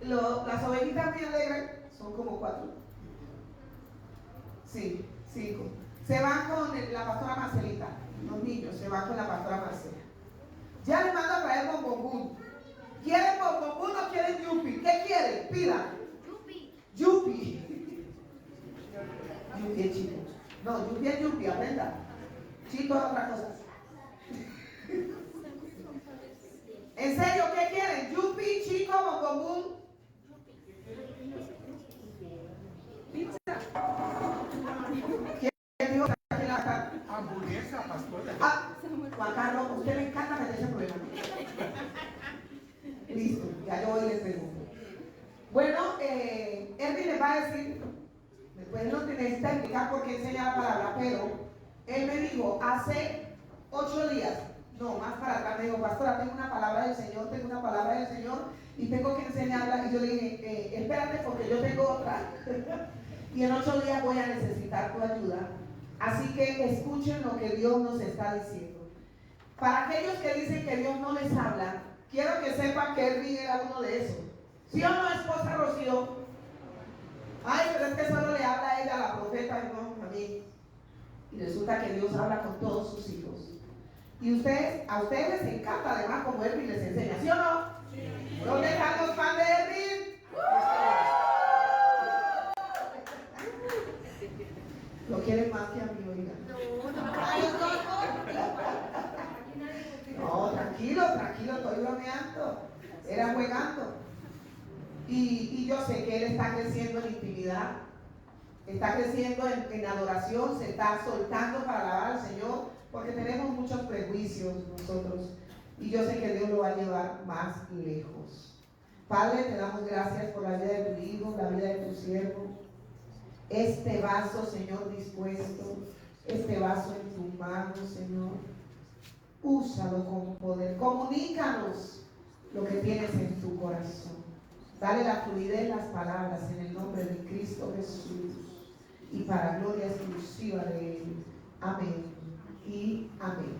Las ovejitas me alegran, son como 4. Sí, 5. Se van con la pastora Marcelita. Los niños se van con la pastora Marcela. Ya les mando a traer bombón. ¿Quieren bombón o quieren yupi? ¿Qué quieren? Pida. Yupi. Yupi es chico. No, yupi es yupi, aprenda. Chito es otra cosa. ¿En serio qué quieren? ¿Yupi, chico, bombón? Pizza. ¿Quién dijo que la hamburguesa, pastora? Juan Carlos, a usted le encanta meterse problemas. Listo, ya yo hoy les pregunto. Bueno, Erwin les va a decir, después no necesita explicar por qué enseña la palabra, pero él me dijo hace 8 días, no, más para atrás, me dijo, pastora, tengo una palabra del Señor y tengo que enseñarla. Y yo le dije, espérate porque yo tengo otra. Y en 8 días voy a necesitar tu ayuda. Así que escuchen lo que Dios nos está diciendo. Para aquellos que dicen que Dios no les habla, quiero que sepan que Erwin era uno de esos. ¿Sí o no, esposa Rocío? Ay, pero es que solo le habla a ella, a la profeta, y no a mí. Y resulta que Dios habla con todos sus hijos. Y a ustedes les encanta, además, como Erwin les enseña, ¿sí o no? Sí. ¿Dónde están los fans de Erwin? Lo quieren más que a mí, oiga. No, tranquilo, estoy bromeando. Era jugando. Y yo sé que él está creciendo en intimidad, está creciendo en adoración, se está soltando para alabar al Señor, porque tenemos muchos prejuicios nosotros. Y yo sé que Dios lo va a llevar más lejos. Padre, te damos gracias por la vida de tu hijo, la vida de tu siervo. Este vaso, Señor, dispuesto, este vaso en tu mano, Señor. Úsalo con poder. Comunícanos lo que tienes en tu corazón. Dale la fluidez las palabras en el nombre de Cristo Jesús y para gloria exclusiva de Él. Amén y amén.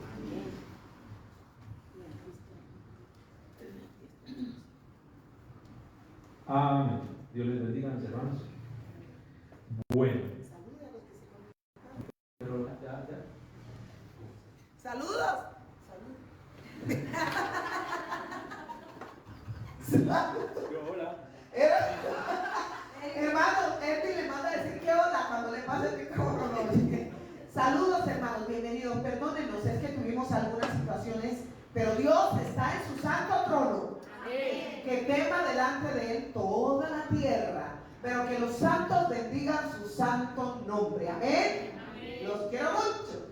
Amén. Dios les bendiga, mis hermanos. Bueno. Pero ya. Saludos. Hola. Hermano, Erwin le manda a decir que hola cuando le pase el micrófono. Saludos, hermanos, bienvenidos. Perdónenos, es que tuvimos algunas situaciones, pero Dios está en su santo trono. Que tema delante de Él toda la tierra, pero que los santos bendigan su santo nombre. Amén. Los quiero mucho.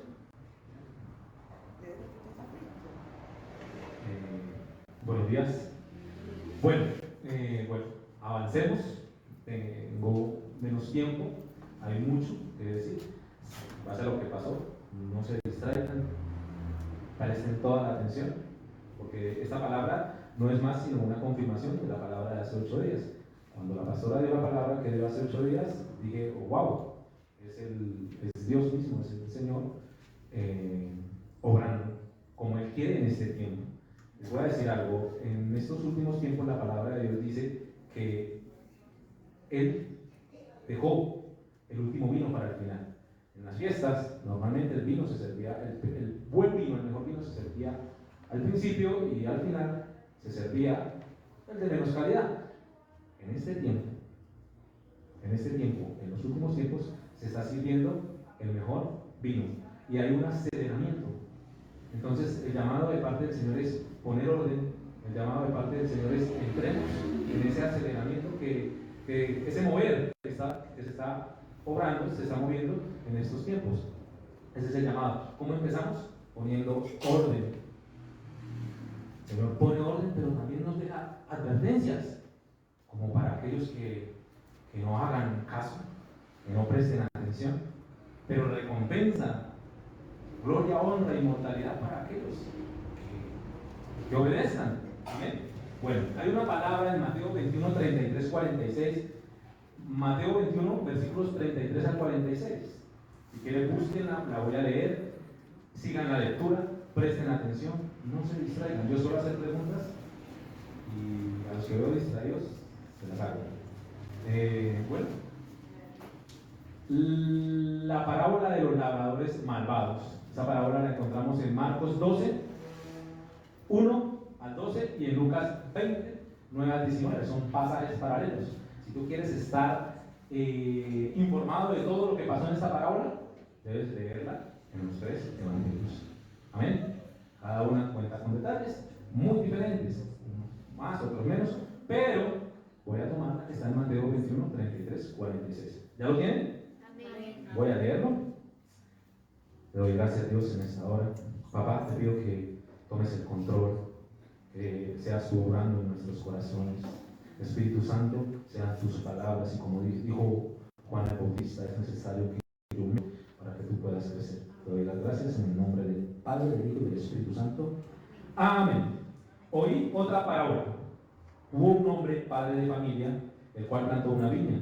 Buenos días. Bueno, avancemos. Tengo menos tiempo, hay mucho que decir. Pasa lo que pasó, no se distraigan, presten toda la atención, porque esta palabra no es más sino una confirmación de la palabra de hace 8 días. Cuando la pastora dio la palabra que dio hace 8 días, dije, oh, wow, es Dios mismo, es el Señor obrando como Él quiere en este tiempo. Les voy a decir algo, en estos últimos tiempos la palabra de Dios dice que Él dejó el último vino para el final. En las fiestas, normalmente el vino se servía, el buen vino, el mejor vino se servía al principio y al final se servía el de menos calidad. En este tiempo, en los últimos tiempos, se está sirviendo el mejor vino y hay un aceleramiento. Entonces, el llamado de parte del Señor es poner orden, el llamado de parte del Señor es entremos en ese aceleramiento que ese mover que se está obrando, se está moviendo en estos tiempos. Ese es el llamado. ¿Cómo empezamos? Poniendo orden. El Señor pone orden, pero también nos deja advertencias, como para aquellos que no hagan caso, que no presten atención, pero recompensa, gloria, honra, inmortalidad para aquellos que obedezcan. Amén. Bueno, hay una palabra en Mateo 21, 33, 46. Mateo 21, versículos 33 al 46. Si quieren, búsquenla, la voy a leer. Sigan la lectura, presten atención, no se distraigan. Yo suelo hacer preguntas y a los que veo distraídos, de la carga. Bueno, la parábola de los labradores malvados. Esa parábola la encontramos en Marcos 12, 1 al 12 y en Lucas 20, 9 al 19. Son pasajes paralelos. Si tú quieres estar informado de todo lo que pasó en esta parábola, debes leerla en los 3 evangelios. Amén. Cada una cuenta con detalles muy diferentes, unos más, otros menos, pero voy a tomar la que está en Mateo 21, 33, 46. ¿Ya lo tienen? Amén. Voy a leerlo. Le doy gracias a Dios en esta hora. Papá, te pido que tomes el control, que seas tú obrando en nuestros corazones. Espíritu Santo, sean tus palabras, y como dijo Juan el Bautista, es necesario que yo me para que tú puedas crecer. Te doy las gracias en el nombre del Padre, del Hijo y del Espíritu Santo. Amén. Oí otra parábola. Hubo un hombre, padre de familia, el cual plantó una viña,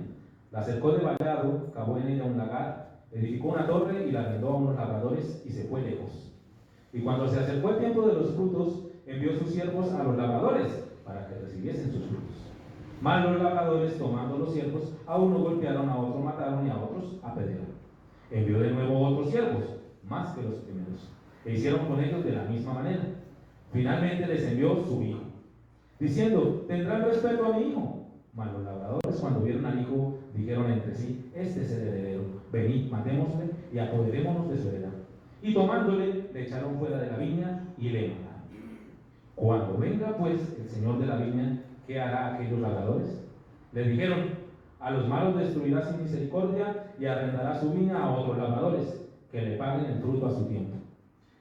la cercó de vallado, cavó en ella un lagar, edificó una torre y la arrendó a unos labradores y se fue lejos. Y cuando se acercó el tiempo de los frutos, envió sus siervos a los labradores para que recibiesen sus frutos. Mas los labradores, tomando los siervos, a uno golpearon, a otro mataron y a otros apedrearon. Envió de nuevo otros siervos, más que los primeros, e hicieron con ellos de la misma manera. Finalmente les envió su hijo, diciendo: tendrán respeto a mi hijo. Mas los labradores, cuando vieron al hijo, dijeron entre sí: este es el heredero, venid, matémosle y apoderémonos de su heredad. Y tomándole, le echaron fuera de la viña y le mataron. Cuando venga pues el señor de la viña, ¿qué hará aquellos labradores? Le dijeron: a los malos destruirá sin misericordia y arrendará su viña a otros labradores, que le paguen el fruto a su tiempo.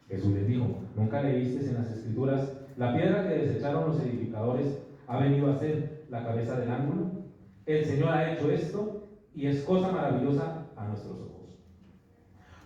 Jesús les dijo: ¿nunca leísteis en las Escrituras: la piedra que desecharon los edificadores ha venido a ser la cabeza del ángulo? El Señor ha hecho esto y es cosa maravillosa a nuestros ojos.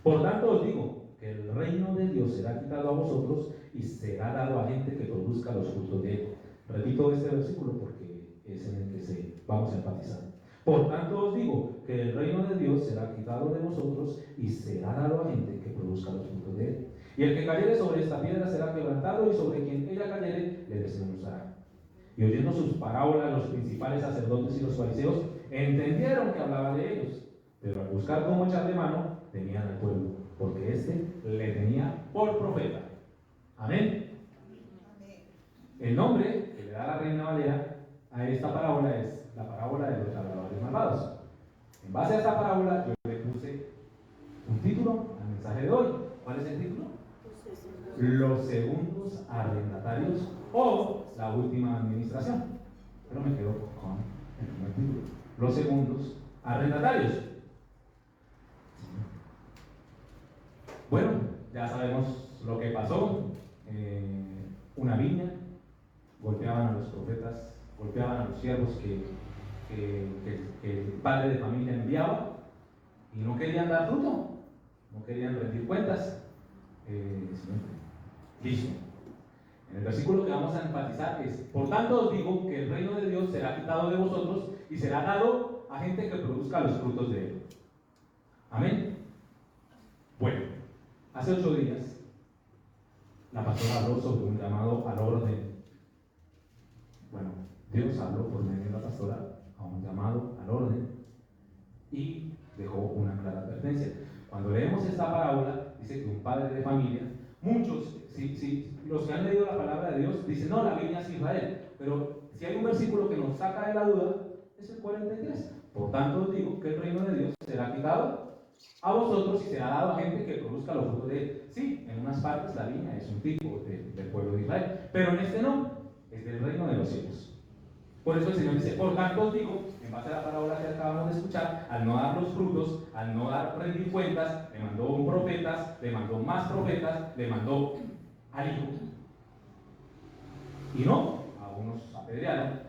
Por tanto os digo que el reino de Dios será quitado a vosotros y será dado a gente que produzca los frutos de él. Repito este versículo porque es en el que vamos a enfatizar. Por tanto os digo que el reino de Dios será quitado de vosotros y será dado a gente que produzca los frutos de él. Y el que cayere sobre esta piedra será quebrantado, y sobre quien ella cayere le desmenuzará. Y oyendo sus parábolas, los principales sacerdotes y los fariseos entendieron que hablaba de ellos, pero al buscar cómo echarle mano, temían al pueblo, porque éste le tenía por profeta. Amén. El nombre que le da la Reina Valera a esta parábola es la parábola de los labradores malvados. En base a esta parábola yo le puse un título al mensaje de hoy. ¿Cuál es el título? Los segundos arrendatarios o la última administración. Pero me quedo con el primer título. Los segundos arrendatarios. Bueno, ya sabemos lo que pasó. Una viña, golpeaban a los profetas, golpeaban a los siervos que el padre de familia enviaba, y no querían dar fruto, no querían rendir cuentas. Listo. En el versículo que vamos a enfatizar es: por tanto os digo que el reino de Dios será quitado de vosotros y será dado a gente que produzca los frutos de él. Amén. Bueno, hace 8 días la pastora habló sobre un llamado al orden. Bueno, Dios habló por medio de la pastora a un llamado al orden y dejó una clara advertencia. Cuando leemos esta parábola, dice que un padre de familia, muchos, los que han leído la palabra de Dios, dicen: no, la viña es Israel. Pero si hay un versículo que nos saca de la duda, es el 43. Por tanto os digo que el reino de Dios será quitado a vosotros y será dado a gente que produzca los frutos de él. Sí, en unas partes la viña es un tipo del pueblo de Israel, pero en este no, es del reino de los cielos. Por eso el Señor dice: por tanto os digo, en base a la parábola que acabamos de escuchar, al no dar los frutos, al no dar rendir cuentas, le mandó un profeta, le mandó más profetas, le mandó al hijo. Y no, a unos apedrearon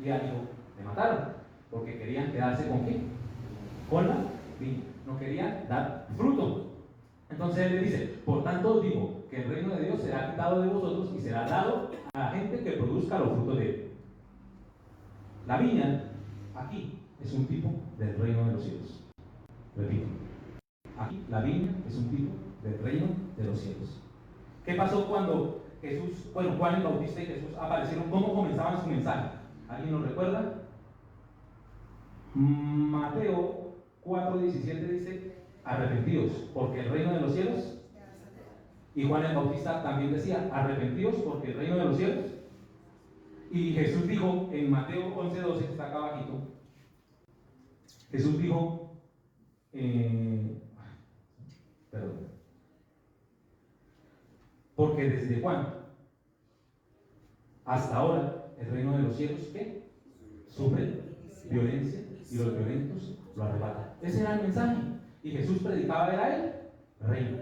y al hijo le mataron, porque querían quedarse con ¿qué? Con la viña. No querían dar fruto. Entonces él le dice: por tanto os digo que el reino de Dios será quitado de vosotros y será dado a la gente que produzca los frutos de él. La viña aquí es un tipo del reino de los cielos. Repito, aquí la viña es un tipo del reino de los cielos. ¿Qué pasó cuando Juan el Bautista y Jesús aparecieron? ¿Cómo comenzaban su mensaje? ¿Alguien nos recuerda? Mateo 4:17 dice, arrepentidos, porque el reino de los cielos. Y Juan el Bautista también decía, arrepentidos, porque el reino de los cielos. Y Jesús dijo en Mateo 11:12, que está acá abajito, Jesús dijo, perdón, porque desde Juan hasta ahora el reino de los cielos, ¿qué? Sufre violencia y los violentos lo arrebatan. Ese era el mensaje. Y Jesús predicaba, era el reino.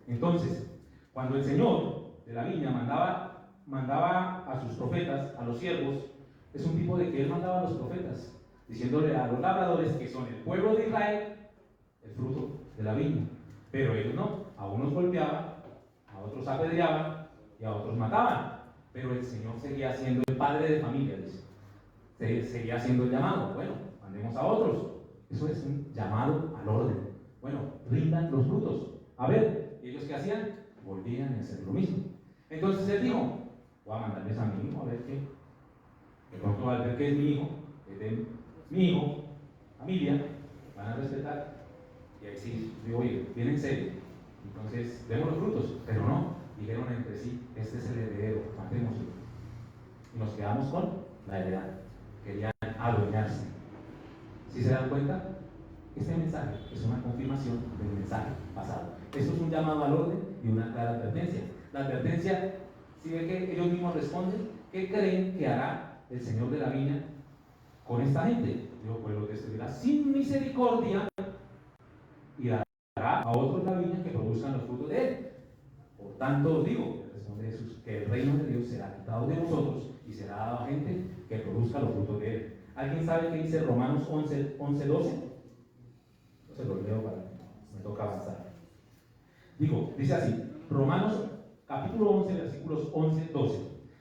Entonces, cuando el Señor de la viña mandaba a sus profetas, a los siervos, es un tipo de que Él mandaba a los profetas, diciéndole a los labradores, que son el pueblo de Israel, el fruto de la viña. Pero ellos no, a unos golpeaban, a otros apedreaban y a otros mataban. Pero el Señor seguía siendo el padre de familia, dice. Seguía haciendo el llamado. Bueno, mandemos a otros. Eso es un llamado al orden. Bueno, rindan los frutos. A ver, ¿ellos qué hacían? Volvían a hacer lo mismo. Entonces Él dijo, voy a mandarles a mi hijo a ver qué. De pronto al ver que es mi hijo, es de mi hijo, familia, van a respetar. Y ahí sí, digo, oye, viene en serio. Entonces, vemos los frutos, pero no, dijeron entre sí, este es el heredero, matémoslo. Y nos quedamos con la heredad. Querían adueñarse. ¿Sí se dan cuenta? Este mensaje es una confirmación del mensaje pasado. Esto es un llamado al orden y una clara advertencia. La advertencia, si ve que ellos mismos responden, ¿qué creen que hará el Señor de la viña con esta gente? Digo, pues lo destruirá sin misericordia y dará a otros la viña que produzcan los frutos de él. Por tanto os digo, responde Jesús, que el reino de Dios será quitado de vosotros y será dado a gente que produzca los frutos de él. ¿Alguien sabe qué dice Romanos 11:12? Yo se lo leo para que me toca avanzar. Dice así, Romanos capítulo 11, versículos 11-12.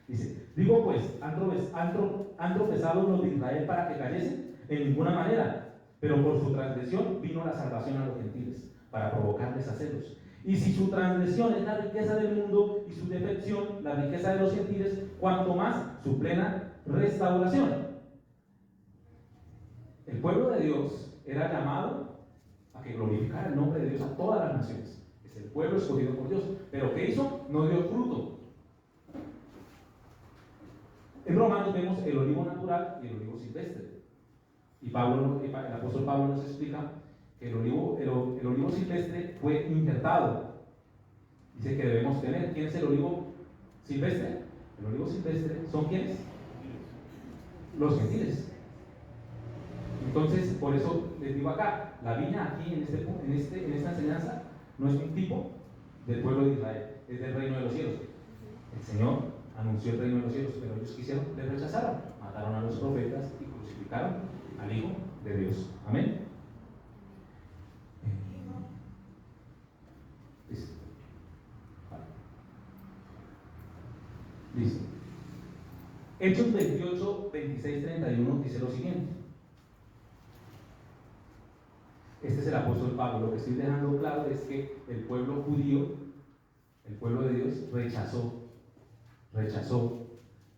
Dice, digo pues, ¿han tropezado los de Israel para que cayesen? En ninguna manera, pero por su transgresión vino la salvación a los gentiles, para provocarles a celos. Y si su transgresión es la riqueza del mundo y su defección la riqueza de los gentiles, cuanto más su plena restauración. El pueblo de Dios era llamado a que glorificara el nombre de Dios a todas las naciones. Es el pueblo escogido por Dios. Pero ¿qué hizo? No dio fruto. En Romanos vemos el olivo natural y el olivo silvestre. Y el apóstol Pablo nos explica que el olivo silvestre fue injertado. Dice que debemos tener. ¿Quién es el olivo silvestre? El olivo silvestre son ¿quiénes? Los gentiles. Entonces, por eso les digo acá, la viña aquí en esta enseñanza no es un tipo del pueblo de Israel, es del reino de los cielos. El Señor anunció el reino de los cielos, pero ellos le rechazaron, mataron a los profetas y crucificaron al Hijo de Dios. Amén. Listo. Vale. Listo. Hechos 28, 26, 31 dice lo siguiente. Este es el apóstol Pablo. Lo que estoy dejando claro es que el pueblo judío, el pueblo de Dios, rechazó,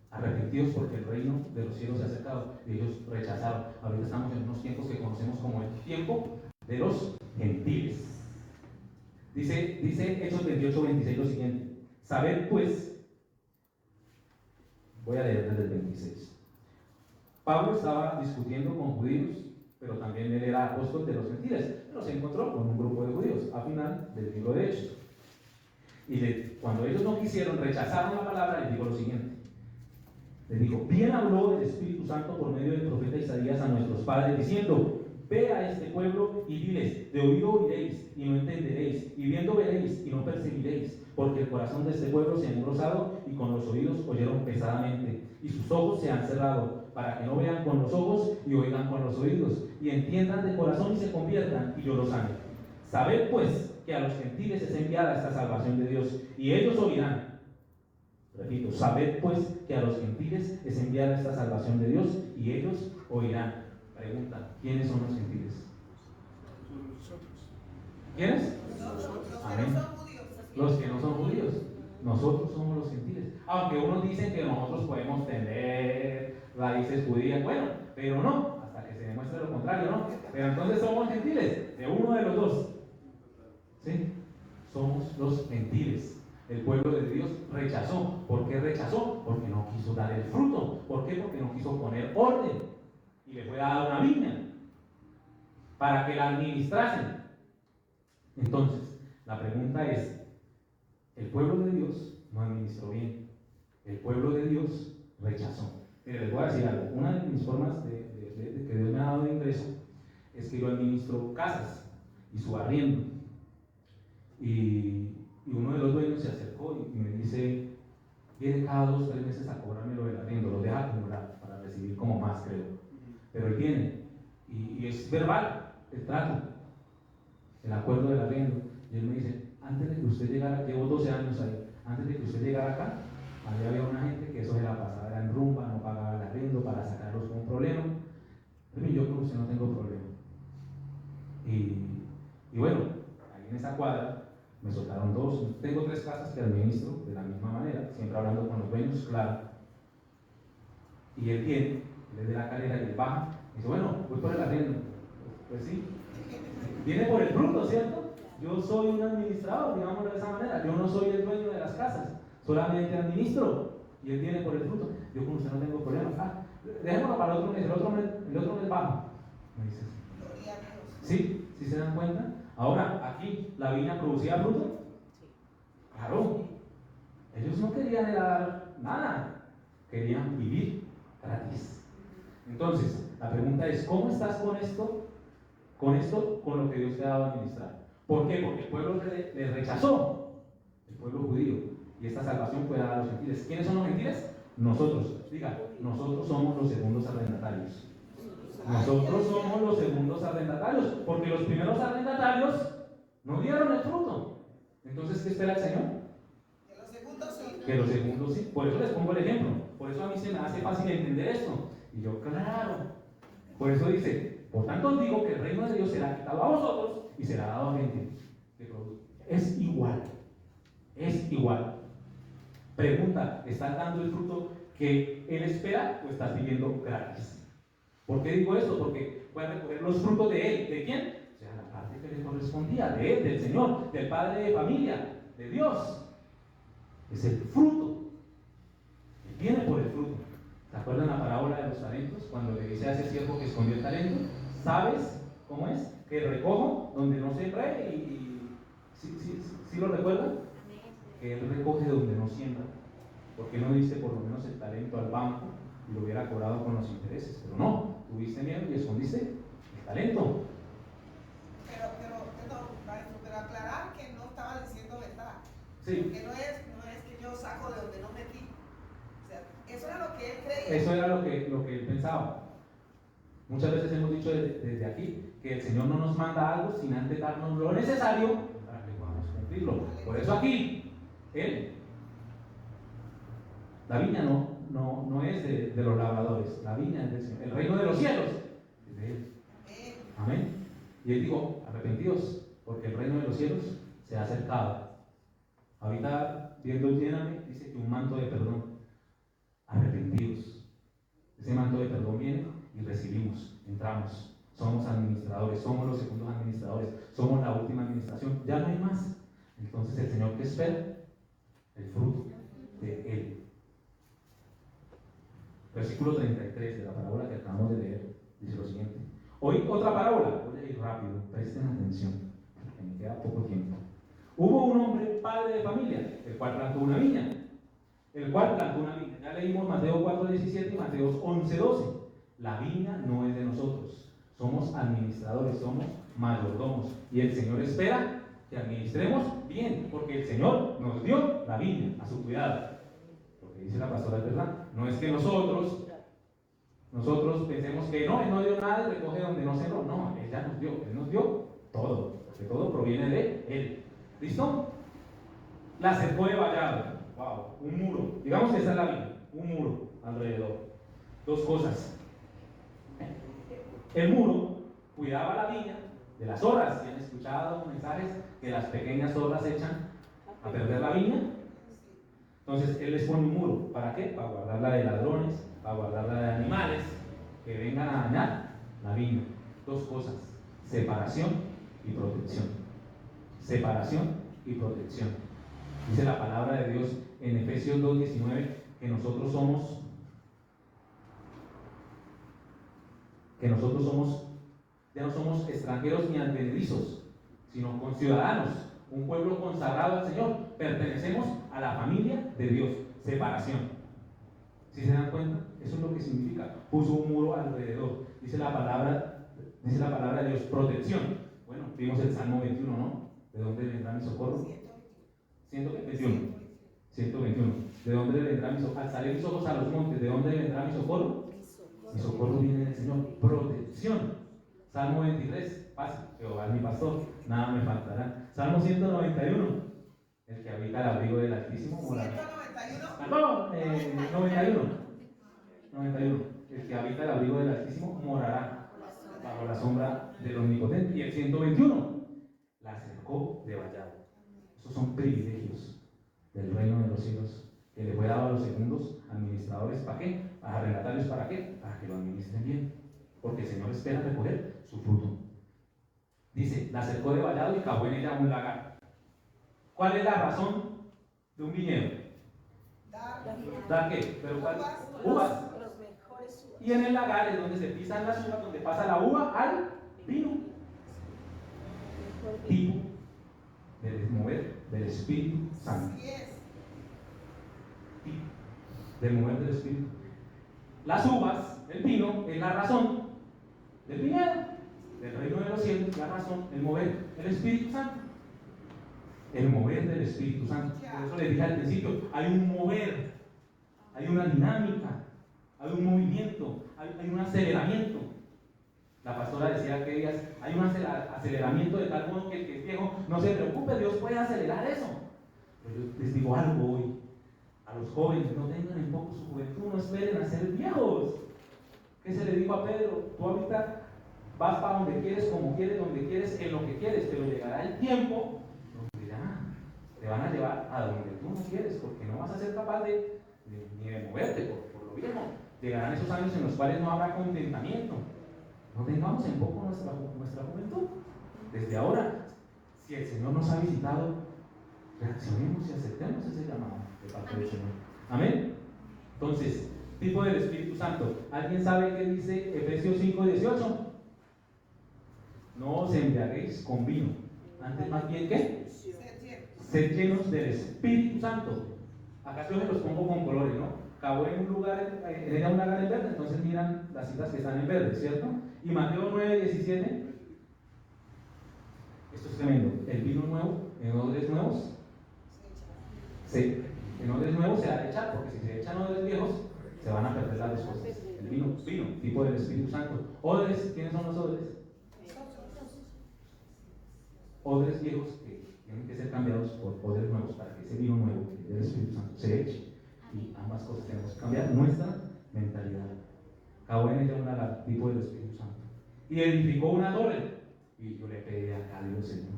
arrepentidos porque el reino de los cielos se ha acercado, y ellos rechazaron. Ahorita estamos en unos tiempos que conocemos como el tiempo de los gentiles. Dice Hechos 28, 26 lo siguiente: sabed pues, voy a leer desde el 26. Pablo estaba discutiendo con judíos, pero también él era apóstol de los gentiles, pero se encontró con un grupo de judíos al final del libro de Hechos. Y cuando ellos no quisieron, rechazaron la palabra, les dijo lo siguiente. Les dijo: bien habló el Espíritu Santo por medio del profeta Isaías a nuestros padres, diciendo: ve a este pueblo y diles, de oído oiréis y no entenderéis, y viendo veréis y no percibiréis, porque el corazón de este pueblo se ha engrosado y con los oídos oyeron pesadamente, y sus ojos se han cerrado, para que no vean con los ojos y oigan con los oídos, y entiendan de corazón y se conviertan, y yo los sane. Sabed pues que a los gentiles es enviada esta salvación de Dios, y ellos oirán. Repito, sabed pues que a los gentiles es enviada esta salvación de Dios, y ellos oirán. Pregunta: ¿quiénes son los gentiles? ¿Quiénes? Amén. Los que no son judíos. Nosotros somos los gentiles. Aunque unos dicen que nosotros podemos tener raíces judías, bueno, pero no, hasta que se demuestre demuestre lo contrario, ¿no? Pero entonces somos gentiles, de uno de los dos. ¿Sí? Somos los gentiles. El pueblo de Dios rechazó. ¿Por qué rechazó? Porque no quiso dar el fruto. ¿Por qué? Porque no quiso poner orden. Y le fue dada una viña para que la administrasen. Entonces, la pregunta es, el pueblo de Dios no administró bien. El pueblo de Dios rechazó. Mire, les voy a decir algo. Una de mis formas de que Dios me ha dado de ingreso es que yo administro casas y su arriendo. Y uno de los dueños se acercó y me dice, viene cada 2 o 3 meses a cobrarme lo del arriendo, lo deja acumular para recibir como más, creo. Pero él viene y es verbal el trato, el acuerdo del arriendo. Y él me dice, antes de que usted llegara, llevo 12 años ahí, antes de que usted llegara acá, ahí había una gente que eso se la pasaba, era en rumba, no pagaba el arriendo para sacarlos con un problema. Pero yo con usted no tengo problema. Y bueno, ahí en esa cuadra me soltaron 2, tengo 3 casas que administro de la misma manera, siempre hablando con los dueños, claro. Y él viene, él es de la Calera y él baja, y dice, bueno, voy por el arriendo. Pues sí, viene por el fruto, ¿cierto? Yo soy un administrador, digámoslo de esa manera, yo no soy el dueño de las casas, solamente administro, y él viene por el fruto. Yo con usted no tengo problema. Dejémoslo para el otro mes, el otro mes bajo. Me dice, ¿sí? ¿Sí se dan cuenta? Ahora, aquí, ¿la viña producía fruto? Claro. Ellos no querían dar nada, querían vivir gratis. Entonces, la pregunta es, ¿cómo estás con esto? Con lo que Dios te ha dado a administrar. ¿Por qué? Porque el pueblo le rechazó, el pueblo judío, y esta salvación fue dada a los gentiles. ¿Quiénes son los gentiles? Nosotros. Diga, nosotros somos los segundos arrendatarios. Nosotros somos los segundos arrendatarios, porque los primeros arrendatarios no dieron el fruto. Entonces, ¿qué espera el Señor? Que los segundos sí. Que los segundos sí. Por eso les pongo el ejemplo. Por eso a mí se me hace fácil entender esto. Y yo, claro. Por eso dice, por tanto os digo que el reino de Dios será quitado a vosotros y será dado a gente que produce. Es igual. Es igual. Pregunta, ¿estás dando el fruto que Él espera o estás viviendo gratis? ¿Por qué digo esto? Porque voy a recoger los frutos de Él. ¿De quién? O sea, la parte que le correspondía, de Él, del Señor, del Padre de familia, de Dios. Es el fruto. Él viene por el fruto. ¿Se acuerdan la parábola de los talentos? Cuando le dice a ese siervo que escondió el talento, ¿sabes cómo es? Que recojo donde no sembré y ¿sí lo recuerdan? Que Él recoge donde no siembra. ¿Por qué no diste por lo menos el talento al banco y lo hubiera cobrado con los intereses? Pero no, tuviste miedo y escondiste el talento. Pero aclarar que no estaba diciendo verdad. Sí. Porque no es que yo saco de donde no metí. O sea, eso era lo que él creía. Eso era lo que él pensaba. Muchas veces hemos dicho desde aquí que el Señor no nos manda algo sin antes darnos lo necesario para que podamos cumplirlo. Por eso aquí, la viña no es de los labradores, la viña es del Señor. El reino de los cielos es de Él. Amén. Y Él dijo, arrepentidos, porque el reino de los cielos se ha acercado. Ahorita, viendo lléname, dice que un manto de perdón. Arrepentidos. Ese manto de perdón viene y recibimos, entramos. Somos administradores, somos los segundos administradores, somos la última administración, ya no hay más. Entonces, el Señor, ¿qué espera? El fruto de Él. Versículo 33 de la parábola que acabamos de leer dice lo siguiente. Hoy otra parábola, voy a ir rápido, presten atención, porque me queda poco tiempo. Hubo un hombre, padre de familia, el cual plantó una viña. Ya leímos Mateo 4:17 y Mateo 11:12. La viña no es de nosotros, somos administradores, somos mayordomos, y el Señor espera que administremos bien, porque el Señor nos dio la viña a su cuidado. Dice la pastora, es verdad, no es que nosotros pensemos que no, Él no dio nada y recoge donde no sembró. No, Él ya nos dio, Él nos dio todo, porque todo proviene de Él. ¿Listo? La cercó de vallado, wow, un muro, digamos que esa es la vida, un muro alrededor. 2 cosas. El muro cuidaba la viña de las zorras. ¿Si han escuchado mensajes que las pequeñas zorras echan a perder la viña? Entonces Él les pone un muro. ¿Para qué? Para guardarla de ladrones, para guardarla de animales que vengan a dañar la viña. Dos cosas: separación y protección. Separación y protección. Dice la palabra de Dios en Efesios 2:19 que nosotros somos ya no somos extranjeros ni advenedizos, sino conciudadanos, un pueblo consagrado al Señor. Pertenecemos a la familia de Dios. Separación. ¿Sí se dan cuenta? Eso es lo que significa. Puso un muro alrededor. Dice la palabra de Dios. Protección. Bueno, vimos el Salmo 21, ¿no? ¿De dónde vendrá mi socorro? 121. 121. ¿De dónde vendrá mi socorro? Alzaré mis ojos a los montes. ¿De dónde vendrá mi socorro? Mi socorro viene del Señor. Protección. Salmo 23. Pasa. Jehová es mi pastor. Nada me faltará. Salmo 191. El que habita el abrigo del Altísimo morará. 91. El que habita el abrigo del Altísimo morará bajo la sombra del Omnipotente. Y el 121. La cercó de vallado. Esos son privilegios del reino de los cielos que le fue dado a los segundos administradores. ¿Para qué? A arrendatarios. ¿Para qué? Para que lo administren bien, porque el Señor espera recoger su fruto. Dice, la cercó de vallado y cavó en ella un lagar. ¿Cuál es la razón de un viñedo? ¿Dar qué? ¿Pero cuál? Uvas. Y en el lagar es donde se pisan las uvas, donde pasa la uva al vino. Tipo del mover del Espíritu Santo. Tipo del mover del Espíritu. Las uvas, el vino, es la razón del viñedo, del reino de los cielos, la razón, el mover del Espíritu Santo. El mover del Espíritu Santo. Por eso les dije al principio, hay un mover, hay una dinámica, hay un movimiento, hay un aceleramiento. La pastora decía que ellas, hay un aceleramiento de tal modo que el que es viejo no se preocupe, Dios puede acelerar eso. Pero yo les digo algo hoy a los jóvenes: no tengan en poco su juventud, no esperen a ser viejos. ¿Qué se le dijo a Pedro? Tú ahorita vas para donde quieres, como quieres, donde quieres, en lo que quieres, pero llegará el tiempo donde ya te van a llevar a donde tú no quieres, porque no vas a ser capaz ni de moverte por lo viejo. Llegarán esos años en los cuales no habrá contentamiento. No tengamos en poco nuestra juventud. Desde ahora, si el Señor nos ha visitado, reaccionemos y aceptemos ese llamado de parte del Señor. Amén. Entonces, tipo del Espíritu Santo. ¿Alguien sabe qué dice Efesios 5:18? No os embriaguéis con vino. Antes, más bien, ¿qué? Sed llenos del Espíritu Santo. Acá yo me los pongo con colores, ¿no? Acabo en un lugar, en un lugar en verde, entonces miran las citas que están en verde, ¿cierto? Y Mateo 9:17. Esto es tremendo. El vino nuevo, en odres nuevos, en odres nuevos se ha de echar, porque si se echan odres viejos, se van a perder las dos cosas. El vino, tipo del Espíritu Santo. Odres, ¿quiénes son los odres? Odres viejos que tienen que ser cambiados por odres nuevos para que ese vino nuevo del Espíritu Santo se eche. Y ambas cosas tenemos que cambiar nuestra mentalidad. Acabó en ella un lagar, tipo del Espíritu Santo. Y edificó una torre. Y yo le pedí acá a Dios, Señor,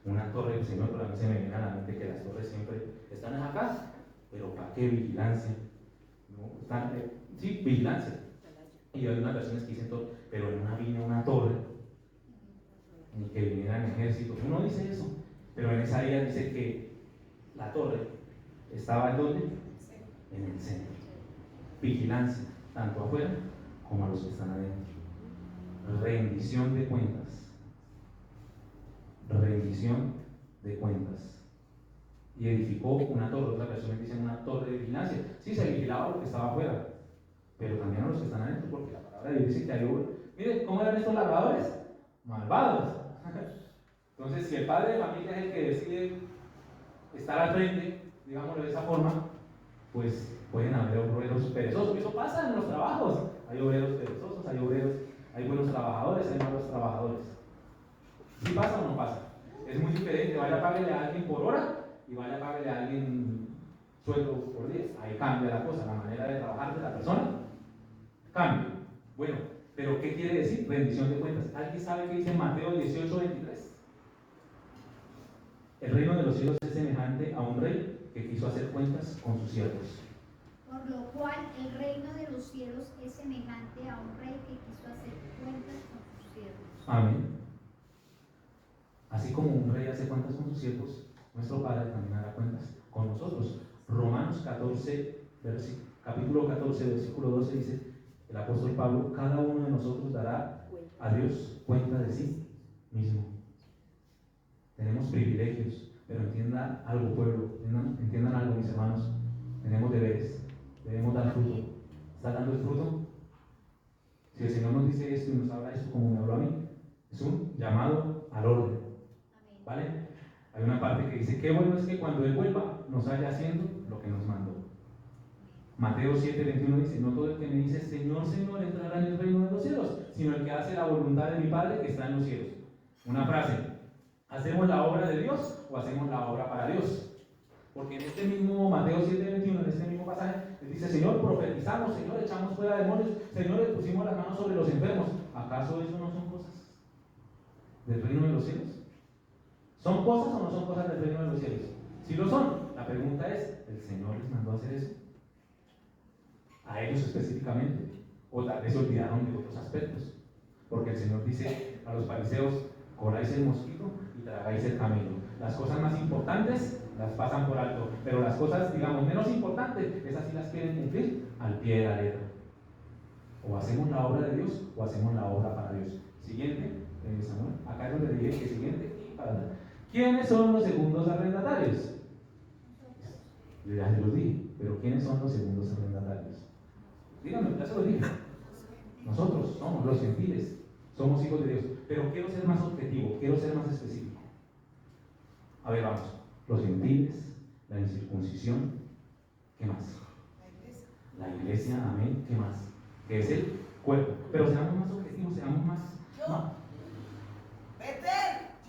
una torre, Señor, pero a mí se me viene a la mente que las torres siempre están en la casa. Pero ¿para qué vigilancia? ¿No? Sí, vigilancia. Y hay unas versiones que dicen torre, pero en una viña una torre, ni que vinieran ejércitos. Uno dice eso, pero en esa área dice que la torre estaba ¿en dónde? En el centro. Vigilancia, tanto afuera como a los que están adentro. Rendición de cuentas. Rendición de cuentas. Y edificó una torre. Otras personas dicen una torre de vigilancia. Sí, se vigilaba lo que estaba afuera, pero también a los que están adentro, porque la palabra de Dios dice que hay. Miren, ¿cómo eran estos labradores? Malvados. Entonces, si el padre de familia es el que decide estar al frente, digámoslo de esa forma, pues pueden haber obreros perezosos. Eso pasa en los trabajos. Hay obreros perezosos, hay buenos trabajadores, hay malos trabajadores. ¿Sí pasa o no pasa? Es muy diferente. Vaya a pagarle a alguien por hora y vaya a pagarle a alguien sueldo por día. Ahí cambia la cosa, la manera de trabajar de la persona cambia. Bueno, pero ¿qué quiere decir? Rendición de cuentas. ¿Alguien sabe qué dice Mateo 18:23? El reino de los cielos es semejante a un rey que quiso hacer cuentas con sus siervos. Por lo cual el reino de los cielos es semejante a un rey que quiso hacer cuentas con sus siervos. Amén. Así como un rey hace cuentas con sus siervos, nuestro Padre también hará cuentas con nosotros. Romanos 14, capítulo 14, versículo 12 dice el apóstol Pablo: cada uno de nosotros dará a Dios cuenta de sí mismo. Tenemos privilegios, pero entiendan algo, pueblo, entiendan algo, mis hermanos. Tenemos deberes, debemos dar fruto. ¿Está dando el fruto? Si el Señor nos dice esto y nos habla esto como me habló a mí, es un llamado al orden. ¿Vale? Hay una parte que dice: qué bueno es que cuando Él vuelva nos haya haciendo lo que nos mandó. Mateo 7:21 dice: no todo el que me dice Señor, Señor entrará en el reino de los cielos, sino el que hace la voluntad de mi Padre que está en los cielos. Una frase: ¿hacemos la obra de Dios o hacemos la obra para Dios? Porque en este mismo Mateo 7:21, en este mismo pasaje, Él dice: Señor, profetizamos, Señor, echamos fuera demonios, Señor, le pusimos las manos sobre los enfermos. ¿Acaso eso no son cosas del reino de los cielos? ¿Son cosas o no son cosas del reino de los cielos? Si lo son, la pregunta es: ¿el Señor les mandó a hacer eso? A ellos específicamente, o tal vez se olvidaron de otros aspectos, porque el Señor dice a los fariseos: coráis el mosquito y tragáis el camello. Las cosas más importantes las pasan por alto, pero las cosas, digamos, menos importantes, esas sí las quieren cumplir al pie de la letra. O hacemos la obra de Dios o hacemos la obra para Dios. Siguiente, Samuel, acá es donde dije que siguiente y para adelante. ¿Quiénes son los segundos arrendatarios? Ya se los dije, pero ¿quiénes son los segundos arrendatarios? Díganme, ya se los dije. Nosotros somos los gentiles, somos hijos de Dios. Pero quiero ser más objetivo, quiero ser más específico. A ver, vamos. Los gentiles, la incircuncisión, ¿qué más? La iglesia, amén, ¿qué más? Que es el cuerpo. Pero seamos más objetivos, seamos más. No.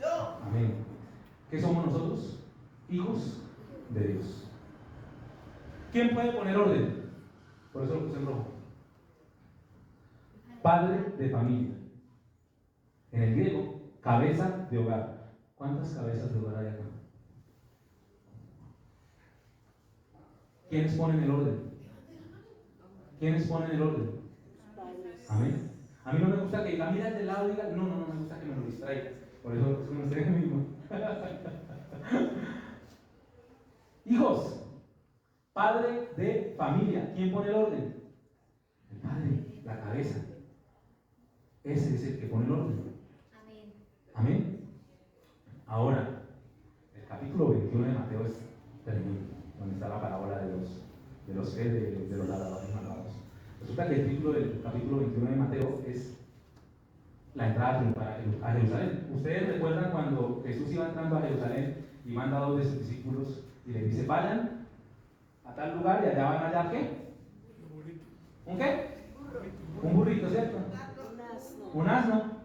Yo. Amén. ¿Qué somos nosotros? Hijos de Dios. ¿Quién puede poner orden? Por eso lo puse en rojo. Padre de familia. En el griego, cabeza de hogar. ¿Cuántas cabezas de hogar hay acá? ¿Quiénes ponen el orden? ¿Quiénes ponen el orden? Amén. A mí no me gusta que diga: mira el de lado, diga, no me gusta que me lo distraiga. Por eso es como ustedes mismos. Hijos, padre de familia. ¿Quién pone el orden? El padre, la cabeza. Ese es el que pone el orden. Amén. Amén. Ahora, el capítulo 21 de Mateo es tremendo, donde está la parábola de los labradores malvados. Resulta que el título del capítulo 21 de Mateo es la entrada a Jerusalén. Ustedes recuerdan cuando Jesús iba entrando a Jerusalén y manda a 2 de sus discípulos y les dice: vayan a tal lugar y allá van a hallar ¿qué? ¿Un qué? Un burrito, ¿cierto? Un asno.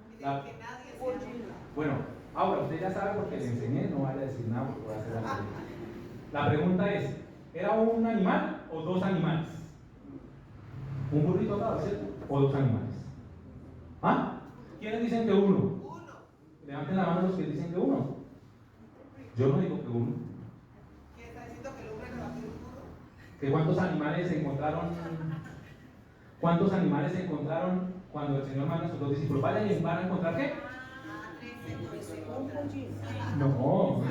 Bueno, ahora usted ya sabe porque le enseñé, no vaya a decir nada porque voy a hacer algo. La pregunta es: ¿era un animal o 2 animales? Un burrito atado, ¿cierto? ¿O 2 animales? ¿Ah? ¿Quiénes dicen que uno? Levanten la mano los que dicen que uno. Yo no digo que uno. ¿Quién está diciendo que el hombre levantó un burro? ¿Que cuántos animales se encontraron? ¿Cuántos animales se encontraron cuando el Señor manda a sus 2 discípulos? Vayan y van a encontrar ¿qué? No.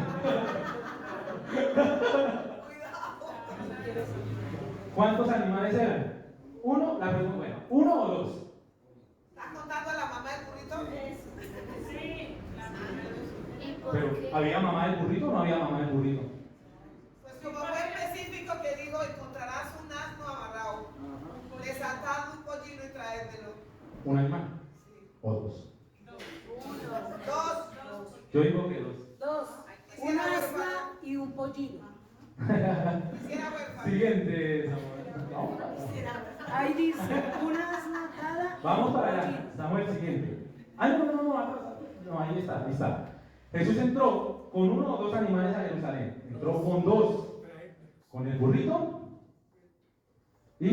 ¿Cuántos animales eran? ¿Uno? La pregunta, bueno, ¿1 o 2? ¿Estás contando a la mamá del burrito? Sí. Pero, ¿había mamá del burrito o no había mamá del burrito? Pues como fue específico que digo: encontrarás un asno amarrado, desatado un pollino y traértelo. ¿Un animal? Sí. ¿O 2? 2. Yo digo que 2. 2. Un Quisiera asna huérfano. y un pollino. Quisiera huérfano. Siguiente, Samuel. Ahí dice: una asna atada. Vamos para allá. Samuel, siguiente. Ay, no, atrás. No, ahí está. Jesús entró con 1 o 2 animales a Jerusalén. Entró con 2. Con el burrito y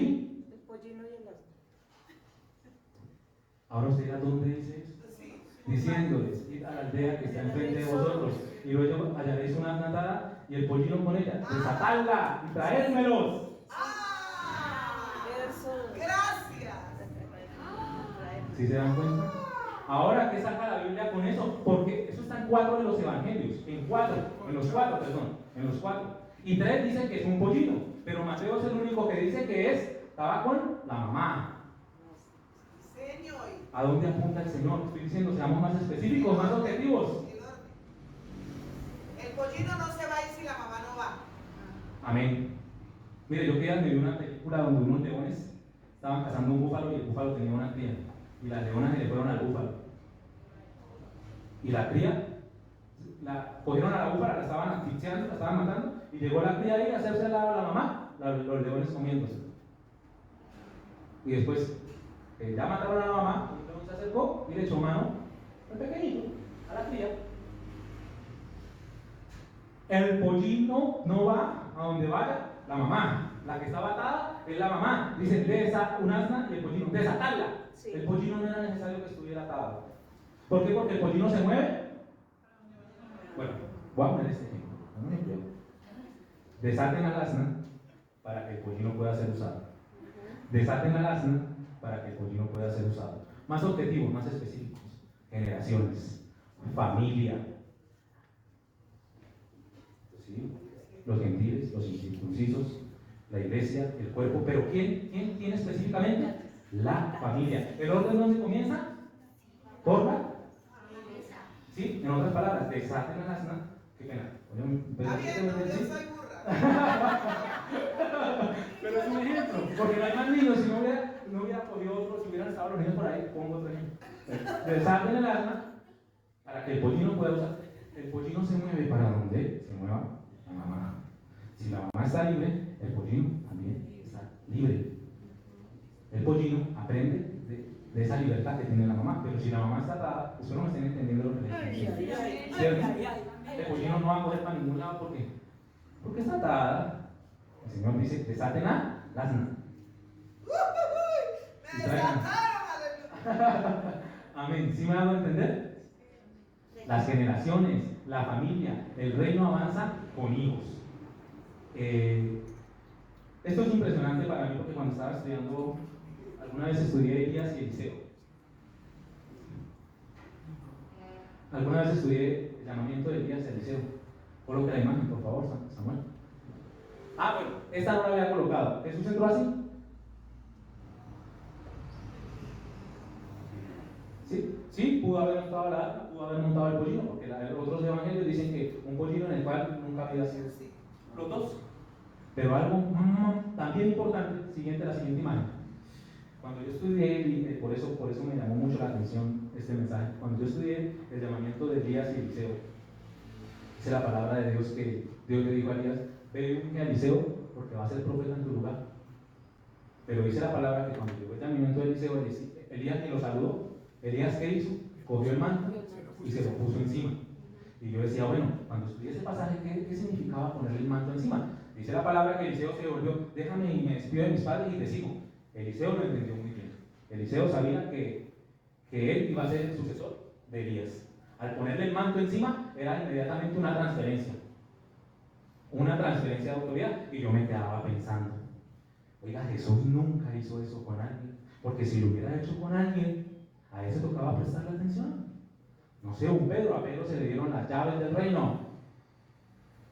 El pollino y el asno. ahora usted a dónde dice eso. Sí. Diciéndoles: id a la aldea que está enfrente de vosotros, y luego hallaréis una asna atada y el pollino con ella. Desatadla y traédmelos. ¡Ah! Gracias. ¿Sí se dan cuenta? Ahora, ¿qué saca la Biblia con eso? Porque eso está en 4 de los evangelios. En los 4, perdón. En los 4. Y 3 dicen que es un pollino. Pero Mateo es el único que dice que estaba con la mamá. Señor. ¿A dónde apunta el Señor? Estoy diciendo, seamos más específicos, más objetivos. El pollino no se va a ir si la mamá no va. Amén. Mire, yo que me vi una película donde unos leones estaban cazando un búfalo y el búfalo tenía una cría. Y las leonas se le fueron al búfalo. Y la cría, cogieron a la búfala, la estaban asfixiando, la estaban matando. Y llegó la cría ahí a hacerse al lado de la mamá, los leones comiéndose. Y después, ya mataron a la mamá, y luego se acercó y le echó mano al pequeñito, a la cría. El pollino no va a donde vaya la mamá. La que estaba atada es la mamá. Dicen, un asna y el pollino, desatarla. Sí. El pollino no era necesario que estuviera atado. ¿Por qué? Porque el pollino se mueve. Bueno, voy a poner este ejemplo. Un ejemplo. Desaten al asna para que el pollino pueda ser usado. Desaten al asna para que el pollino pueda ser usado. Más objetivos, más específicos. Generaciones, familia. ¿Sí? Los gentiles, los incircuncisos, la iglesia, el cuerpo. Pero ¿quién tiene específicamente? La familia. ¿El orden dónde comienza? Por la. ¿Sí? En otras palabras, desaten al asna. Qué pena. Está bien, no, yo soy burra. Pero es un ejemplo, porque no hay más niños. Si no hubiera podido otro, si hubieran estado los niños por ahí, pongo otro ejemplo. Desaten el asna para que el pollino pueda usar. El pollino se mueve para donde se mueva la mamá. Si la mamá está libre, el pollino también está libre. El pollino aprende de esa libertad que tiene la mamá, pero si la mamá está atada, eso no me están entendiendo lo que les estoy diciendo. ¿Cierto? El pollino no va a correr para ningún lado porque está atada. El Señor dice, desaten a asna. Me desataron, aleluya. Amén. ¿Sí me hago entender? Las generaciones, la familia, el reino avanza con hijos. Esto es impresionante para mí porque cuando estaba estudiando, alguna vez estudié Elías y Eliseo. Alguna vez estudié el llamamiento de Elías y Eliseo. Coloque la imagen, por favor, Samuel. Bueno, esta no la había colocado. ¿Jesús entró así? Sí, pudo haber montado la asna, pudo haber montado el pollino, porque otros evangelios dicen que un pollino en el cual nunca había sido así. Los dos. Pero algo también importante, la siguiente imagen. Cuando yo estudié, por eso me llamó mucho la atención este mensaje. Cuando yo estudié el llamamiento de Elías y Eliseo, dice la palabra de Dios que Dios le dijo a Elías, ve a Eliseo porque va a ser profeta en tu lugar. Pero dice la palabra que cuando llegó el llamamiento de Eliseo, Elías ni lo saludó. Elías, ¿qué hizo? Cogió el manto y se lo puso encima. Y yo decía, bueno, cuando estudié ese pasaje, ¿qué significaba ponerle el manto encima? Dice la palabra que Eliseo se volvió, déjame y me despido de mis padres y te sigo. Eliseo lo entendió muy bien. Eliseo sabía que él iba a ser el sucesor de Elías. Al ponerle el manto encima, era inmediatamente una transferencia de autoridad. Y yo me quedaba pensando, oiga, Jesús nunca hizo eso con alguien, porque si lo hubiera hecho con alguien, a ese tocaba prestarle atención. No sé, a Pedro se le dieron las llaves del reino,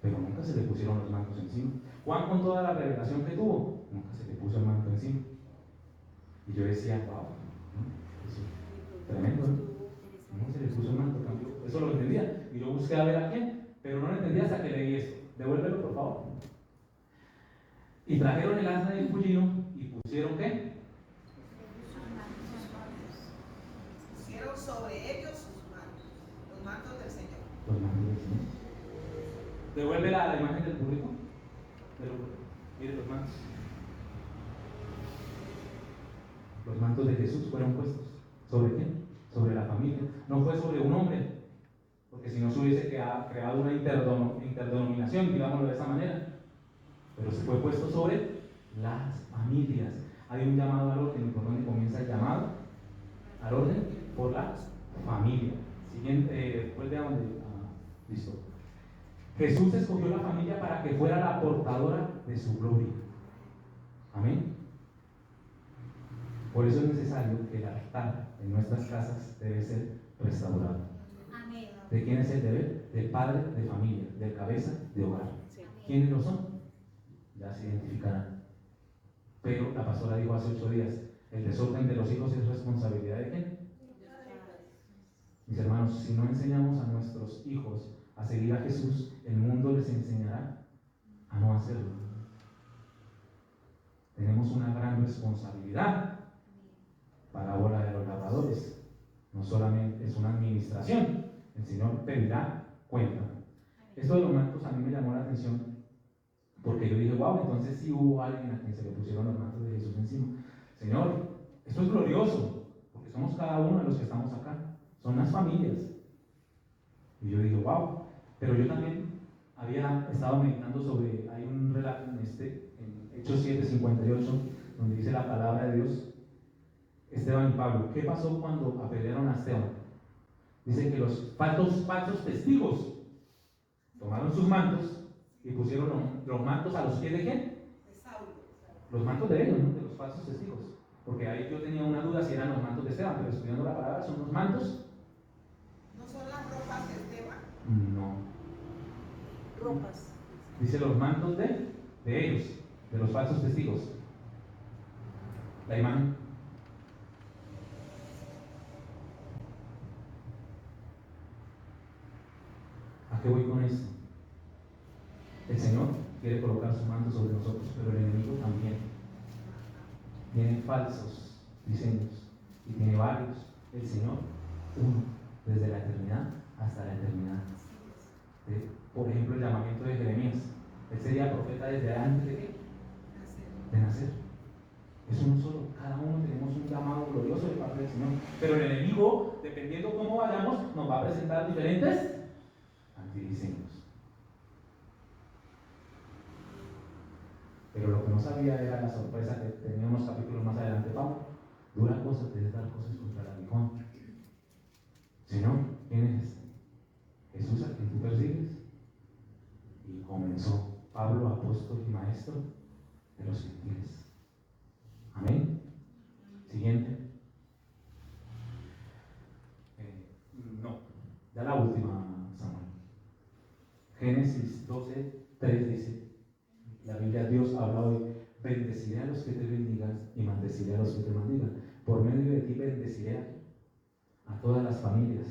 pero nunca se le pusieron los mantos encima. Juan, con toda la revelación que tuvo, nunca se le puso el manto encima. Y yo decía, wow, tremendo, ¿no? No se le puso el manto, cambió. Eso lo entendía. Y yo busqué a ver a quién, pero no lo entendía hasta que leí esto. Devuélvelo, por favor. Y trajeron el asna y el pollino y pusieron ¿qué? Pusieron sobre ellos sus manos, los mantos del Señor. Los mantos del Señor. Devuelve la imagen del burrito. Mire los mantos. Los mantos de Jesús fueron puestos. ¿Sobre quién? Sobre la familia. No fue sobre un hombre, porque si no se hubiese creado una interdenominación, digámoslo de esa manera. Pero se fue puesto sobre las familias. Hay un llamado al orden. ¿Por dónde comienza el llamado? Al orden por la familia. Siguiente, vuelve a donde. Listo. Jesús escogió la familia para que fuera la portadora de su gloria. Amén. Por eso es necesario que el altar en nuestras casas debe ser restaurado. Amén. ¿De quién es el deber? Del padre de familia, del cabeza de hogar. ¿Quiénes lo son? Ya se identificarán. Pero la pastora dijo hace 8 días, el desorden de los hijos es responsabilidad de quién. Mis hermanos, si no enseñamos a nuestros hijos a seguir a Jesús, el mundo les enseñará a no hacerlo. Tenemos una gran responsabilidad. Parábola de los labradores. No solamente es una administración, el Señor pedirá cuenta. Esto de los mantos a mí me llamó la atención porque yo dije, wow, entonces sí hubo alguien a quien se le pusieron los mantos de Jesús encima. Señor, esto es glorioso, porque somos cada uno de los que estamos acá. Son las familias. Y yo dije, wow. Pero yo también había estado meditando sobre, hay un relato en Hechos 7:58, donde dice la palabra de Dios, Esteban y Pablo. ¿Qué pasó cuando apedrearon a Esteban? Dice que los falsos testigos tomaron sus mantos y pusieron los mantos a los pies de ¿quién? De Saulo. Los mantos de ellos, ¿no? De los falsos testigos. Porque ahí yo tenía una duda si eran los mantos de Esteban, pero estudiando la palabra son los mantos. ¿No son las ropas de Esteban? No. Ropas. Dice los mantos de ellos, de los falsos testigos. La imagen. ¿A qué voy con esto? El Señor quiere colocar su manto sobre nosotros, pero el enemigo también. Tiene falsos diseños y tiene varios. El Señor, uno, desde la eternidad hasta la eternidad. Por ejemplo, el llamamiento de Jeremías. Él sería profeta desde antes de qué? De nacer. Es uno solo. Cada uno tenemos un llamado glorioso de parte del Señor. Pero el enemigo, dependiendo cómo vayamos, nos va a presentar diferentes antidiseños. Pero lo que no sabía era la sorpresa que tenía unos capítulos más adelante, Pablo. Dura cosa de dar cosas contra el aguijón. Señor, ¿quién es? Jesús a quien tú persigues. Y comenzó Pablo, apóstol y maestro de los gentiles. Amén. Siguiente. No, ya la última, Samuel. Génesis 12:3 dice, la Biblia, Dios habla hoy, bendeciré a los que te bendigan y maldeciré a los que te maldigan. Por medio de ti bendeciré a todas las familias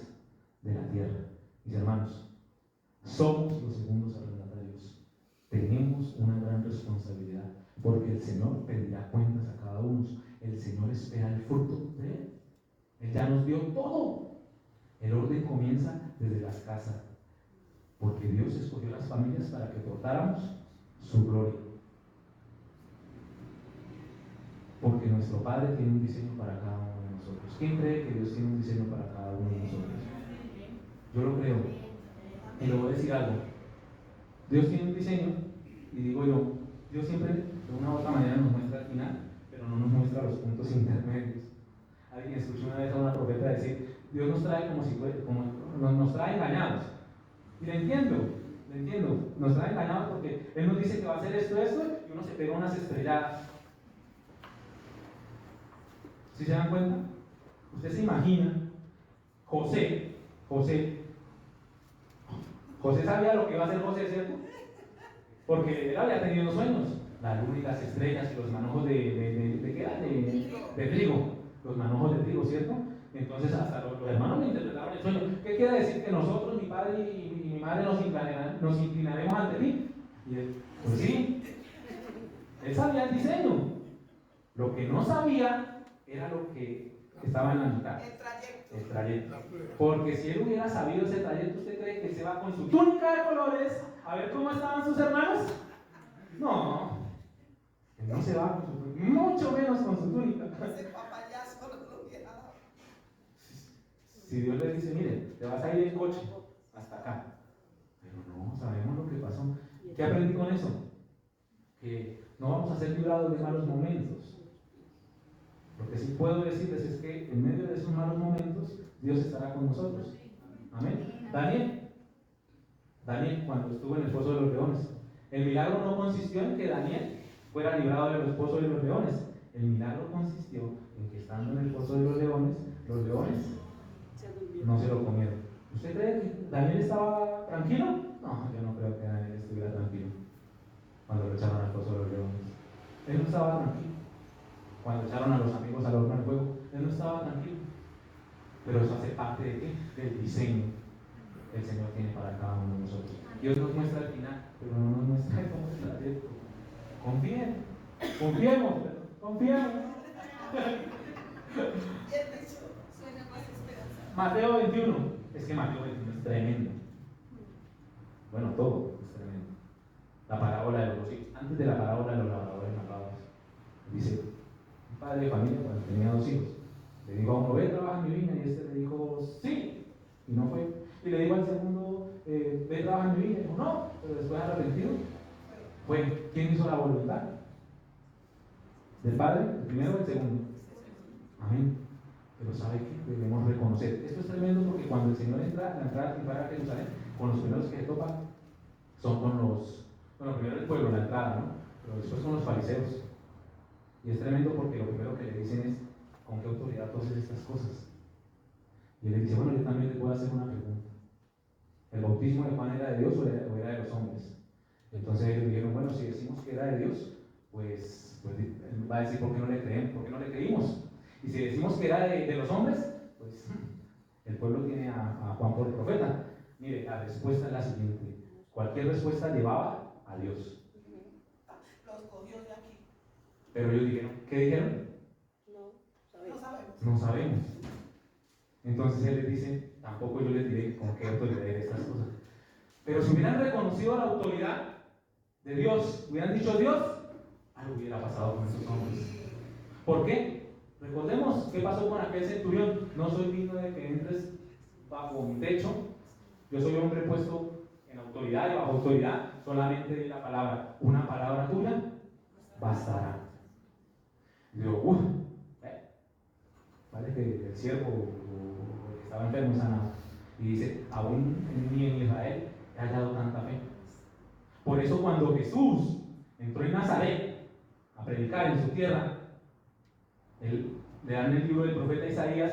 de la tierra. Mis hermanos, somos los segundos arrendatarios. Tenemos una gran responsabilidad, porque el Señor pedirá cuentas a cada uno. El Señor espera el fruto de Él. Él ya nos dio todo. El orden comienza desde las casas, porque Dios escogió las familias para que portáramos su gloria. Porque nuestro Padre tiene un diseño para cada uno de nosotros. ¿Quién cree que Dios tiene un diseño para cada uno de nosotros? Yo lo creo. Y le voy a decir algo. Dios tiene un diseño, y digo yo, Dios siempre de una u otra manera nos muestra el final, pero no nos muestra los puntos intermedios. Alguien escuchó una vez a una profeta decir, Dios nos trae nos trae engañados. Y le entiendo, nos trae engañados porque Él nos dice que va a hacer esto, y uno se pega unas estrelladas. ¿Sí se dan cuenta? Usted se imagina, José sabía lo que iba a hacer José, ¿cierto? Porque él había tenido sueños, la luna y las estrellas y los manojos de trigo, los manojos de trigo, ¿cierto? Entonces hasta los hermanos le interpretaron el sueño. ¿Qué quiere decir? Que nosotros, mi padre y mi madre, nos inclinaremos ante ti. Y él, pues sí, él sabía el diseño. Lo que no sabía era lo que estaba en la mitad. El trayecto. Porque si él hubiera sabido ese trayecto, ¿usted cree que se va con su túnica de colores a ver cómo estaban sus hermanos? No. Él no se va con su túnica, mucho menos con su túnica. Ese papayazo no lo hubiera dado. Si Dios le dice, mire, te vas a ir en coche hasta acá. Pero no, sabemos lo que pasó. ¿Qué aprendí con eso? Que no vamos a ser librados de malos momentos. Lo que sí puedo decirles es que en medio de esos malos momentos, Dios estará con nosotros. Amén. Daniel, cuando estuvo en el pozo de los leones, el milagro no consistió en que Daniel fuera librado de los pozos de los leones. El milagro consistió en que estando en el pozo de los leones no se lo comieron. ¿Usted cree que Daniel estaba tranquilo? No, yo no creo que Daniel estuviera tranquilo cuando lo echaron al pozo de los leones. Él no estaba tranquilo. Cuando echaron a los amigos al horno de fuego, él no estaba tranquilo. Pero eso hace parte de qué? Del diseño que el Señor tiene para cada uno de nosotros. Dios nos muestra el final, pero no nos muestra cómo es el trayecto. Confiemos. Suena más esperanza. Mateo 21. Es que Mateo 21 es tremendo. Bueno, todo es tremendo. La parábola de los hijos. Antes de la parábola de los labradores malvados, dice: un padre de familia, cuando tenía 2 hijos, le dijo a uno: ve, trabaja en mi viña. Y este le dijo: sí, y no fue. Y le dijo al segundo: ve, trabaja en mi viña. Y dijo: no, pero después arrepentido fue. ¿Quién hizo la voluntad? ¿Del padre? ¿El primero o el segundo? Amén. Pero ¿sabe qué? Debemos reconocer. Esto es tremendo porque cuando el Señor entra, la entrada a Jerusalén, con los primeros que topan son con los, bueno, primero el pueblo, la entrada, ¿no? Pero después con los fariseos. Y es tremendo porque lo primero que le dicen es: ¿con qué autoridad tú haces estas cosas? Y él le dice: bueno, yo también le puedo hacer una pregunta. ¿El bautismo de Juan era de Dios o era de los hombres? Entonces ellos dijeron: bueno, si decimos que era de Dios, pues él va a decir: ¿por qué no le creemos? ¿Por qué no le creímos? Y si decimos que era de los hombres, pues el pueblo tiene a Juan por profeta. Mire, la respuesta es la siguiente: cualquier respuesta llevaba a Dios. Los cogió de aquí. Pero ellos dijeron: ¿qué dijeron? No sabemos. No sabemos. Entonces él les dice: tampoco yo les diré con qué autoridad de estas cosas. Pero si hubieran reconocido la autoridad de Dios, hubieran dicho Dios, algo hubiera pasado con esos hombres. ¿Por qué? Recordemos qué pasó con aquel centurión: no soy digno de que entres bajo mi techo, yo soy hombre puesto en autoridad y bajo autoridad, solamente di la palabra, una palabra tuya bastará. Y digo: vale que el siervo que estaba enfermo es sanado. Y dice: aún ni en Israel he hallado tanta fe. Por eso cuando Jesús entró en Nazaret a predicar en su tierra, le dan el libro del profeta Isaías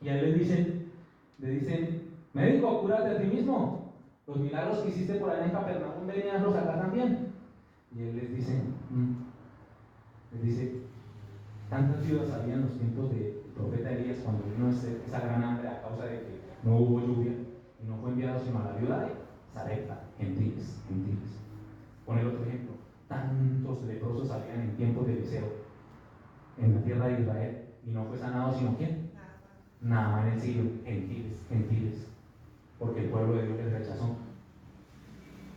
y a él le dicen: médico, cúrate a ti mismo. Los milagros que hiciste por allá en Capernaum, ven y hazlos acá también. Y él les dice: tantas viudas había en los tiempos del profeta Elías, cuando vino esa gran hambre a causa de que no hubo lluvia, y no fue enviado sino a la viuda de Sarepta, gentiles. Pon el otro ejemplo: tantos leprosos habían en tiempos de Eliseo en la tierra de Israel, y no fue sanado sino ¿quién? Naamán el sirio. Gentiles, porque el pueblo de Dios les rechazó.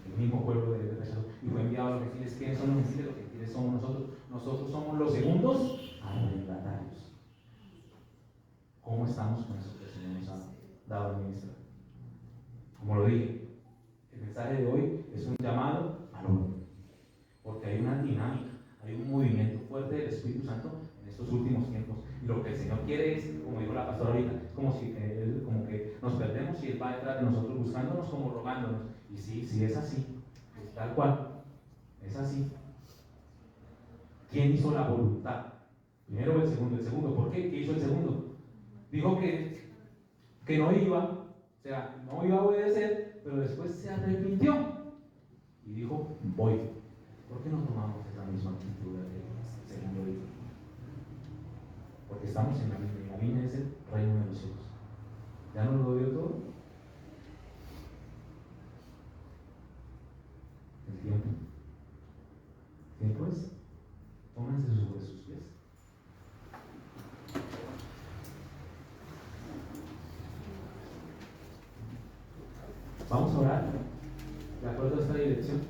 El mismo pueblo de Dios les rechazó y fue enviado a los gentiles. ¿Quiénes son los gentiles? Los gentiles somos nosotros somos los segundos arrendatarios. ¿Cómo estamos con eso que el Señor nos ha dado a ministrar? Como lo dije, el mensaje de hoy es un llamado al orden, porque hay una dinámica, hay un movimiento fuerte del Espíritu Santo en estos últimos tiempos. Y lo que el Señor quiere es, como dijo la pastora ahorita, es como que nos perdemos y Él va detrás de nosotros buscándonos, como rogándonos. Y sí, es así, es tal cual, es así. ¿Quién hizo la voluntad? Primero o el segundo. ¿Por qué? ¿Qué hizo el segundo? Dijo que no iba, o sea, no iba a obedecer, pero después se arrepintió y dijo: voy. ¿Por qué no tomamos esa misma actitud del segundo hijo? Porque estamos en la viña, y la viña es el reino de los cielos. ¿Ya nos lo dio todo? El tiempo. ¿El tiempo es? Pónganse sobre sus pies. Vamos a orar de acuerdo a esta dirección.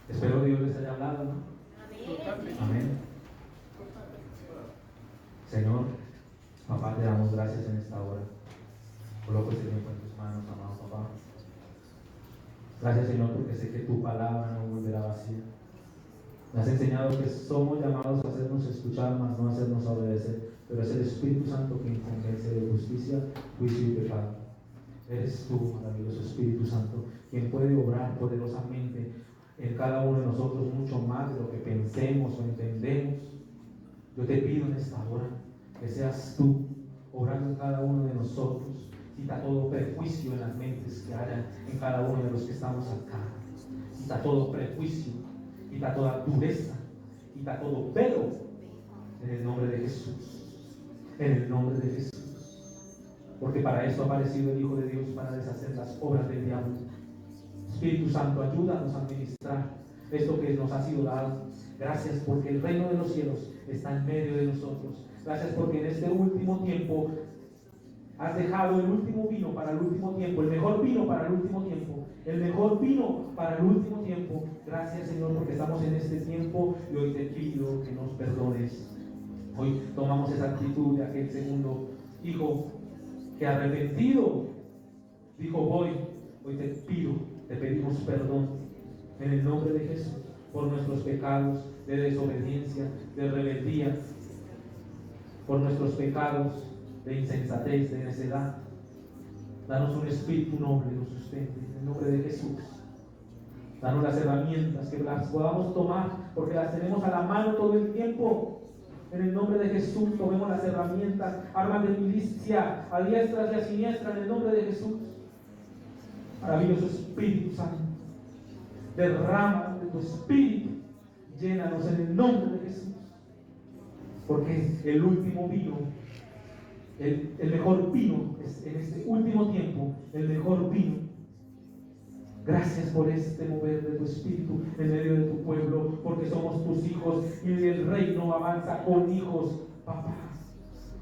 Espero que Dios les haya hablado, ¿no? Amén. Señor, papá, te damos gracias en esta hora. Coloco este tiempo en tus manos, amado papá. Gracias, Señor, porque sé que tu palabra no volverá vacía. Me has enseñado que somos llamados a hacernos escuchar, mas no a hacernos obedecer. Pero es el Espíritu Santo quien convence de justicia, juicio y pecado. Eres tú, maravilloso Espíritu Santo, quien puede obrar poderosamente en cada uno de nosotros mucho más de lo que pensemos o entendemos. Yo te pido en esta hora que seas tú obrando en cada uno de nosotros. Quita todo prejuicio en las mentes que haya en cada uno de los que estamos acá. Quita todo prejuicio, quita toda dureza, quita todo velo, en el nombre de Jesús. En el nombre de Jesús. Porque para esto ha aparecido el Hijo de Dios, para deshacer las obras del diablo. Espíritu Santo, ayúdanos a administrar esto que nos ha sido dado. Gracias porque el reino de los cielos está en medio de nosotros. Gracias porque en este último tiempo has dejado el último vino para el último tiempo, el mejor vino para el último tiempo, el mejor vino para el último tiempo. Gracias, Señor, porque estamos en este tiempo y hoy te pido que nos perdones. Hoy tomamos esa actitud de aquel segundo hijo que arrepentido dijo: voy. Hoy te pido, te pedimos perdón en el nombre de Jesús por nuestros pecados de desobediencia, de rebeldía, por nuestros pecados de insensatez, de necedad. Danos un espíritu noble, nos sustente en el nombre de Jesús. Danos las herramientas que las podamos tomar, porque las tenemos a la mano todo el tiempo. En el nombre de Jesús, tomemos las herramientas, armas de milicia, a diestras y a siniestras, en el nombre de Jesús. Maravilloso Espíritu Santo, derrama de tu Espíritu, llénanos en el nombre de Jesús. Porque el último vino, el mejor vino es en este último tiempo, el mejor vino. Gracias por este mover de tu Espíritu en medio de tu pueblo, porque somos tus hijos y el reino avanza con hijos. Papá,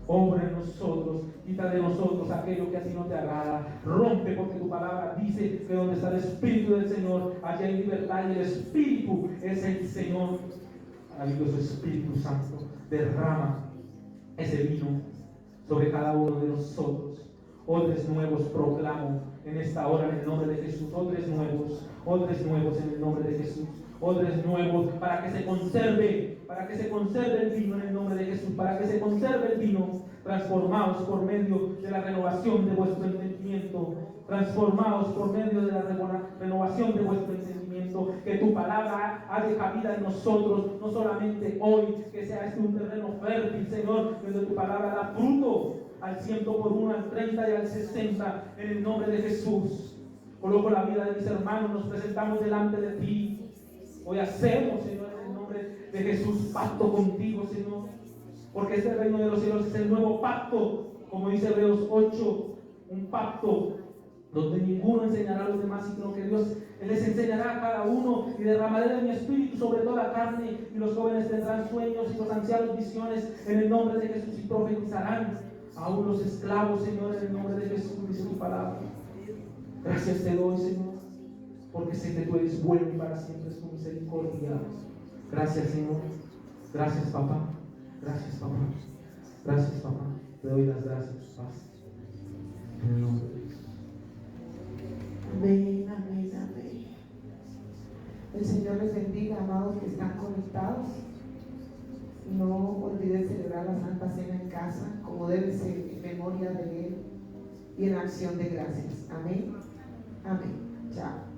obra en nosotros, quita de nosotros aquello que a ti no te agrada, rompe, porque tu palabra dice que donde está el Espíritu del Señor, allá hay libertad, y el Espíritu es el Señor. Maravilloso Espíritu Santo, derrama ese vino sobre cada uno de nosotros. Odres nuevos proclamo en esta hora en el nombre de Jesús. Odres nuevos en el nombre de Jesús. Odres nuevos para que se conserve el vino en el nombre de Jesús, para que se conserve el vino, transformados por medio de la renovación de vuestro entendimiento, transformados por medio de la renovación de vuestro entendimiento, que tu palabra haga cabida en nosotros, no solamente hoy, que sea este un terreno fértil, Señor, donde tu palabra da fruto al 100 por 1, al 30 y al 60, en el nombre de Jesús. Coloco la vida de mis hermanos, nos presentamos delante de ti. Hoy hacemos, Señor, en el nombre de Jesús, pacto contigo, Señor, porque este reino de los cielos es el nuevo pacto, como dice Hebreos 8, un pacto donde ninguno enseñará a los demás, sino que Dios les enseñará a cada uno, y derramaré de mi espíritu sobre toda carne, y los jóvenes tendrán sueños y los ancianos visiones, en el nombre de Jesús, y profetizarán. Aún los esclavos, Señor, en el nombre de Jesús, dice tu palabra. Gracias te doy, Señor, porque sé que tú eres bueno y para siempre es tu misericordia. Gracias, Señor. Gracias, papá. Gracias, papá. Gracias, papá. Te doy las gracias, paz. En el nombre de Jesús. Amén, amén, amén. El Señor les bendiga, amados que están conectados. No olviden celebrar la Santa Cena en casa, como debe ser, en memoria de Él y en acción de gracias. Amén. Amén. Chao.